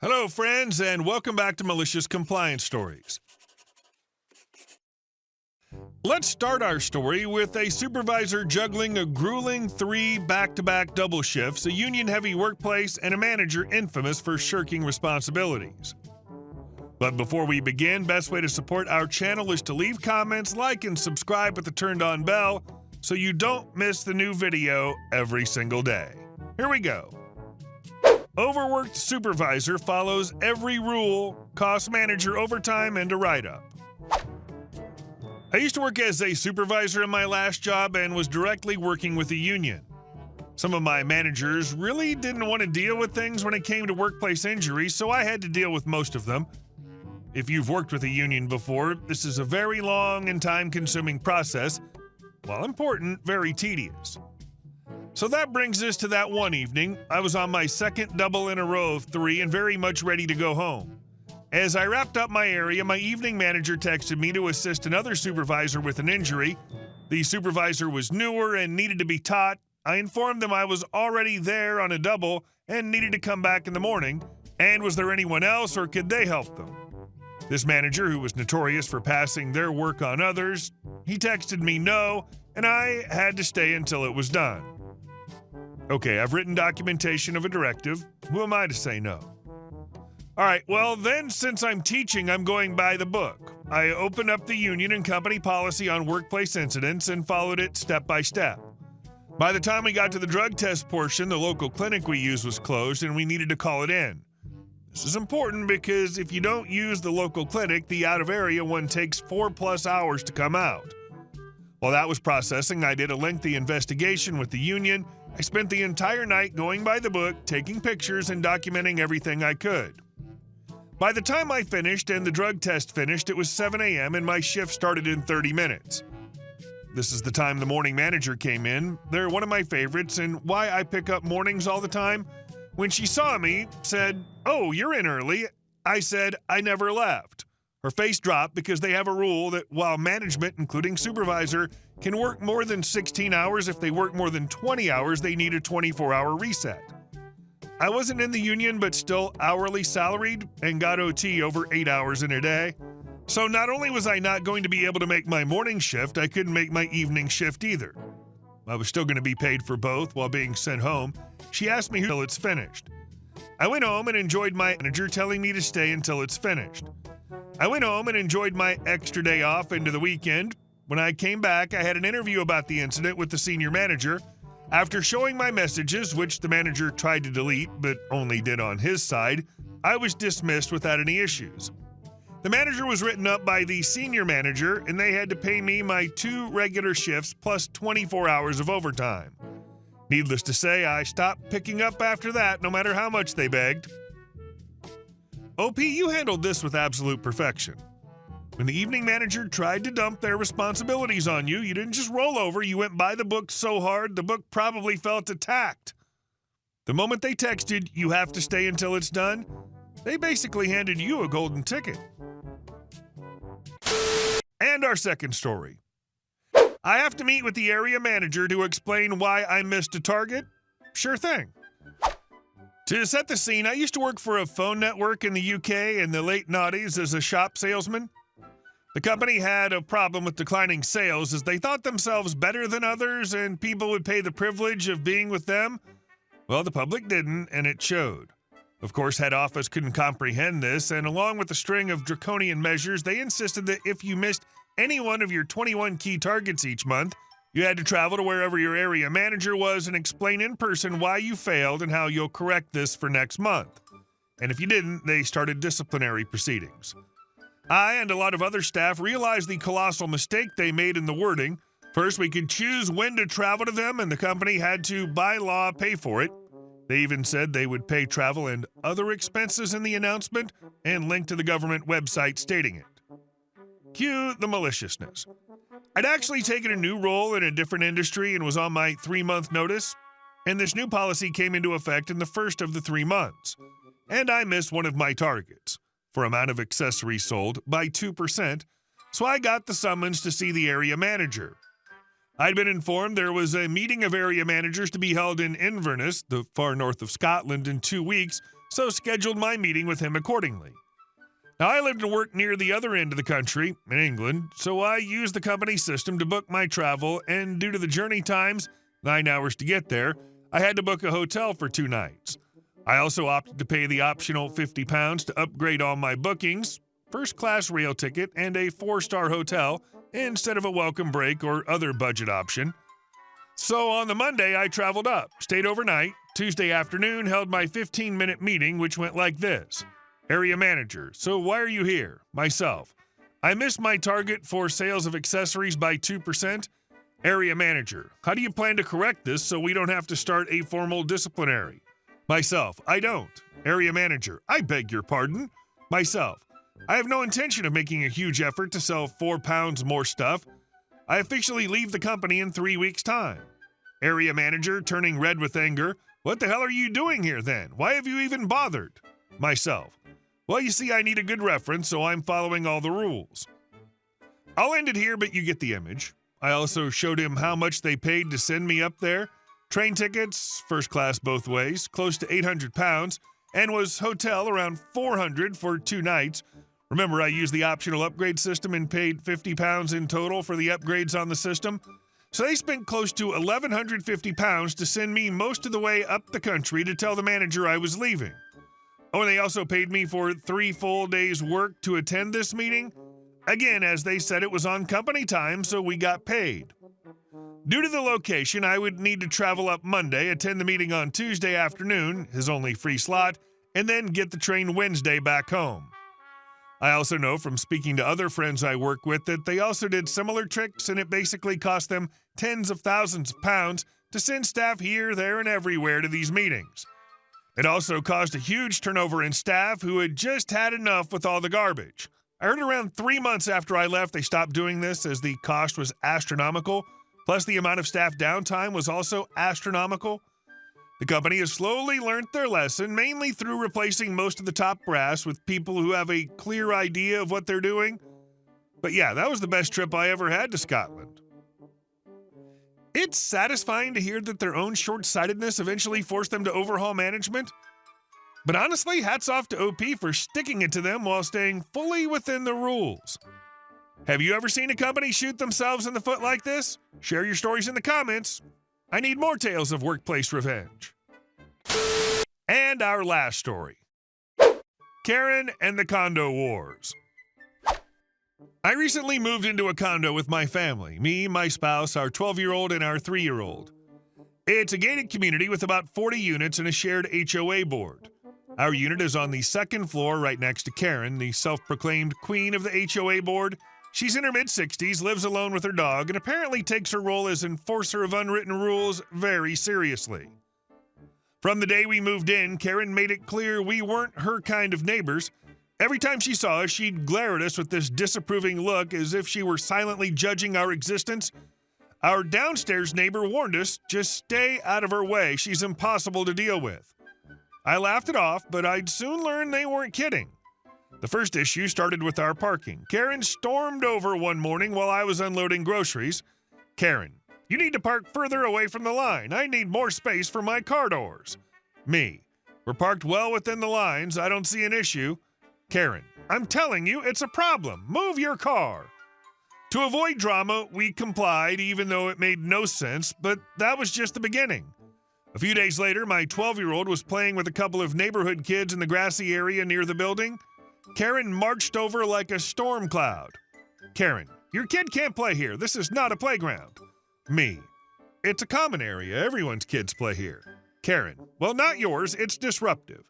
Hello, friends, and welcome back to Malicious Compliance Stories. Let's start our story with a supervisor juggling a grueling 3 back-to-back double shifts, a union-heavy workplace, and a manager infamous for shirking responsibilities. But before we begin, best way to support our channel is to leave comments, like, and subscribe with the turned-on bell so you don't miss the new video every single day. Here we go. Overworked Supervisor follows every rule, costs manager overtime and a write-up. I used to work as a supervisor in my last job and was directly working with a union. Some of my managers really didn't want to deal with things when it came to workplace injuries, so I had to deal with most of them. If you've worked with a union before, this is a very long and time-consuming process. While important, very tedious. So that brings us to that one evening. I was on my second double in a row of 3 and very much ready to go home. As I wrapped up my area, my evening manager texted me to assist another supervisor with an injury. The supervisor was newer and needed to be taught. I informed them I was already there on a double and needed to come back in the morning, and was there anyone else or could they help them? This manager, who was notorious for passing their work on others, he texted me no, and I had to stay until it was done. Okay, I've written documentation of a directive. Who am I to say no? All right, well then, since I'm teaching, I'm going by the book. I opened up the union and company policy on workplace incidents and followed it step by step. By the time we got to the drug test portion, the local clinic we used was closed and we needed to call it in. This is important because if you don't use the local clinic, the out-of-area one takes 4+ hours to come out. While that was processing, I did a lengthy investigation with the union. I spent the entire night going by the book, taking pictures, and documenting everything I could. By the time I finished and the drug test finished, it was 7 a.m. and my shift started in 30 minutes. This is the time the morning manager came in. They're one of my favorites, and why I pick up mornings all the time? When she saw me, said, "Oh, you're in early." I said, "I never left." Her face dropped because they have a rule that while management, including supervisor, can work more than 16 hours, if they work more than 20 hours, they need a 24-hour reset. I wasn't in the union, but still hourly salaried and got OT over 8 hours in a day. So not only was I not going to be able to make my morning shift, I couldn't make my evening shift either. I was still going to be paid for both while being sent home. She asked me until it's finished. I went home and enjoyed my manager telling me to stay until it's finished. I went home and enjoyed my extra day off into the weekend. When I came back, I had an interview about the incident with the senior manager. After showing my messages, which the manager tried to delete but only did on his side, I was dismissed without any issues. The manager was written up by the senior manager, and they had to pay me my 2 regular shifts plus 24 hours of overtime. Needless to say, I stopped picking up after that, no matter how much they begged. OP, you handled this with absolute perfection. When the evening manager tried to dump their responsibilities on you, you didn't just roll over, you went by the book so hard the book probably felt attacked. The moment they texted, "You have to stay until it's done," they basically handed you a golden ticket. And our second story. I have to meet with the area manager to explain why I missed a target? Sure thing. To set the scene, I used to work for a phone network in the UK in the late noughties as a shop salesman. The company had a problem with declining sales as they thought themselves better than others and people would pay the privilege of being with them. Well, the public didn't, and it showed. Of course, head office couldn't comprehend this, and along with a string of draconian measures, they insisted that if you missed any one of your 21 key targets each month, you had to travel to wherever your area manager was and explain in person why you failed and how you'll correct this for next month. And if you didn't, they started disciplinary proceedings. I and a lot of other staff realized the colossal mistake they made in the wording. First, we could choose when to travel to them, and the company had to, by law, pay for it. They even said they would pay travel and other expenses in the announcement and link to the government website stating it. Cue the maliciousness. I'd actually taken a new role in a different industry and was on my 3-month notice, and this new policy came into effect in the first of the 3 months. And I missed one of my targets, for amount of accessories sold, by 2%, so I got the summons to see the area manager. I'd been informed there was a meeting of area managers to be held in Inverness, the far north of Scotland, in 2 weeks, so scheduled my meeting with him accordingly. Now, I lived and worked near the other end of the country, in England, so I used the company system to book my travel, and due to the journey times, 9 hours to get there, I had to book a hotel for 2 nights. I also opted to pay the optional £50 to upgrade all my bookings, first-class rail ticket, and a 4-star hotel instead of a welcome break or other budget option. So on the Monday, I traveled up, stayed overnight. Tuesday afternoon, held my 15-minute meeting, which went like this. Area manager, so why are you here? Myself. I missed my target for sales of accessories by 2%. Area manager, how do you plan to correct this so we don't have to start a formal disciplinary? Myself, I don't. Area manager, I beg your pardon. Myself, I have no intention of making a huge effort to sell 4 pounds more stuff. I officially leave the company in 3 weeks' time. Area manager, turning red with anger, what the hell are you doing here then? Why have you even bothered? Myself, well, you see, I need a good reference, so I'm following all the rules. I'll end it here, but you get the image. I also showed him how much they paid to send me up there. Train tickets, first class both ways, close to £800, and was hotel around £400 for 2 nights. Remember, I used the optional upgrade system and paid £50 in total for the upgrades on the system. So they spent close to £1,150 to send me most of the way up the country to tell the manager I was leaving. Oh, and they also paid me for 3 full days' work to attend this meeting. Again, as they said, it was on company time, so we got paid. Due to the location, I would need to travel up Monday, attend the meeting on Tuesday afternoon, his only free slot, and then get the train Wednesday back home. I also know from speaking to other friends I work with that they also did similar tricks, and it basically cost them tens of thousands of pounds to send staff here, there, and everywhere to these meetings. It also caused a huge turnover in staff who had just had enough with all the garbage. I heard around 3 months after I left they stopped doing this as the cost was astronomical, plus the amount of staff downtime was also astronomical. The company has slowly learned their lesson, mainly through replacing most of the top brass with people who have a clear idea of what they're doing. But yeah, that was the best trip I ever had to Scotland. It's satisfying to hear that their own short-sightedness eventually forced them to overhaul management. But honestly, hats off to OP for sticking it to them while staying fully within the rules. Have you ever seen a company shoot themselves in the foot like this? Share your stories in the comments. I need more tales of workplace revenge. And our last story. Karen and the Condo Wars. I recently moved into a condo with my family, me, my spouse, our 12-year-old, and our 3-year-old. It's a gated community with about 40 units and a shared HOA board. Our unit is on the 2nd floor right next to Karen, the self-proclaimed queen of the HOA board. She's in her mid-60s, lives alone with her dog, and apparently takes her role as enforcer of unwritten rules very seriously. From the day we moved in, Karen made it clear we weren't her kind of neighbors. Every time she saw us, she'd glare at us with this disapproving look as if she were silently judging our existence. Our downstairs neighbor warned us, just stay out of her way, she's impossible to deal with. I laughed it off, but I'd soon learn they weren't kidding. The first issue started with our parking. Karen stormed over one morning while I was unloading groceries. Karen, you need to park further away from the line. I need more space for my car doors. Me, we're parked well within the lines. I don't see an issue. Karen, I'm telling you, it's a problem. Move your car. To avoid drama, we complied, even though it made no sense, but that was just the beginning. A few days later, my 12-year-old was playing with a couple of neighborhood kids in the grassy area near the building. Karen marched over like a storm cloud. Karen, your kid can't play here. This is not a playground. Me, it's a common area. Everyone's kids play here. Karen, well, not yours. It's disruptive.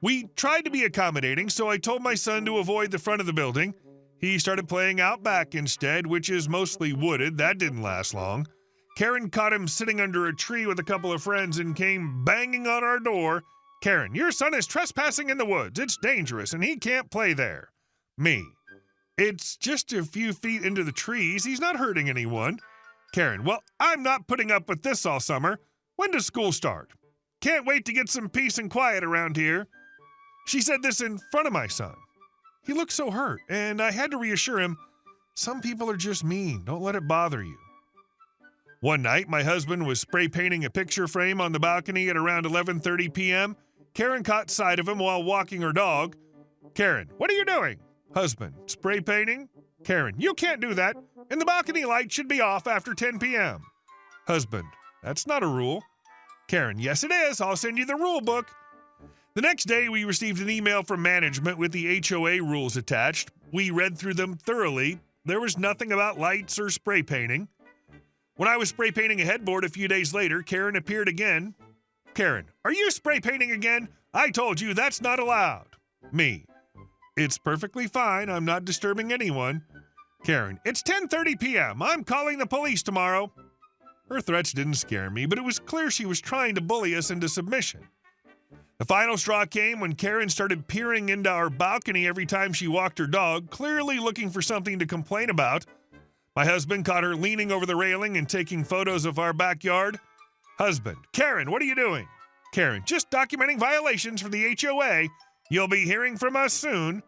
We tried to be accommodating, so I told my son to avoid the front of the building. He started playing out back instead, which is mostly wooded. That didn't last long. Karen caught him sitting under a tree with a couple of friends and came banging on our door. Karen, your son is trespassing in the woods. It's dangerous, and he can't play there. Me, it's just a few feet into the trees. He's not hurting anyone. Karen, well, I'm not putting up with this all summer. When does school start? Can't wait to get some peace and quiet around here. She said this in front of my son. He looked so hurt, and I had to reassure him, some people are just mean. Don't let it bother you. One night, my husband was spray painting a picture frame on the balcony at around 11:30 p.m. Karen caught sight of him while walking her dog. Karen, what are you doing? Husband, spray painting? Karen, you can't do that, and the balcony light should be off after 10 p.m. Husband, that's not a rule. Karen, yes it is, I'll send you the rule book. The next day, we received an email from management with the HOA rules attached. We read through them thoroughly. There was nothing about lights or spray painting. When I was spray painting a headboard a few days later, Karen appeared again. Karen, are you spray painting again? I told you that's not allowed. Me, it's perfectly fine. I'm not disturbing anyone. Karen, it's 10:30 p.m. I'm calling the police tomorrow. Her threats didn't scare me, but it was clear she was trying to bully us into submission. The final straw came when Karen started peering into our balcony every time she walked her dog, clearly looking for something to complain about. My husband caught her leaning over the railing and taking photos of our backyard. Husband, Karen, what are you doing? Karen, just documenting violations for the HOA. You'll be hearing from us soon.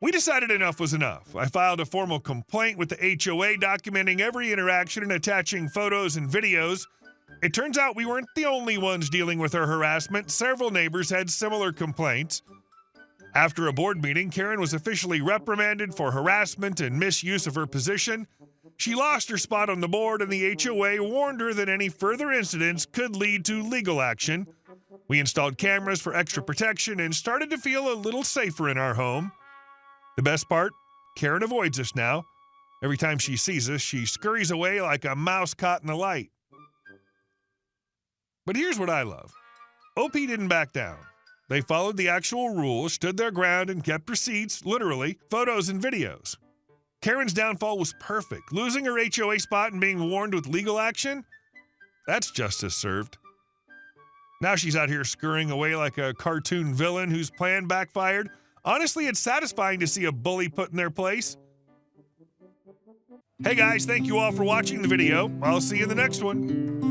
We decided enough was enough. I filed a formal complaint with the HOA documenting every interaction and attaching photos and videos. It turns out we weren't the only ones dealing with her harassment. Several neighbors had similar complaints. After a board meeting, Karen was officially reprimanded for harassment and misuse of her position. She lost her spot on the board, and the HOA warned her that any further incidents could lead to legal action. We installed cameras for extra protection and started to feel a little safer in our home. The best part? Karen avoids us now. Every time she sees us, she scurries away like a mouse caught in the light. But here's what I love. OP didn't back down. They followed the actual rules, stood their ground, and kept receipts, literally, photos and videos. Karen's downfall was perfect. Losing her HOA spot and being warned with legal action? That's justice served. Now she's out here scurrying away like a cartoon villain whose plan backfired. Honestly, it's satisfying to see a bully put in their place. Hey guys, thank you all for watching the video. I'll see you in the next one.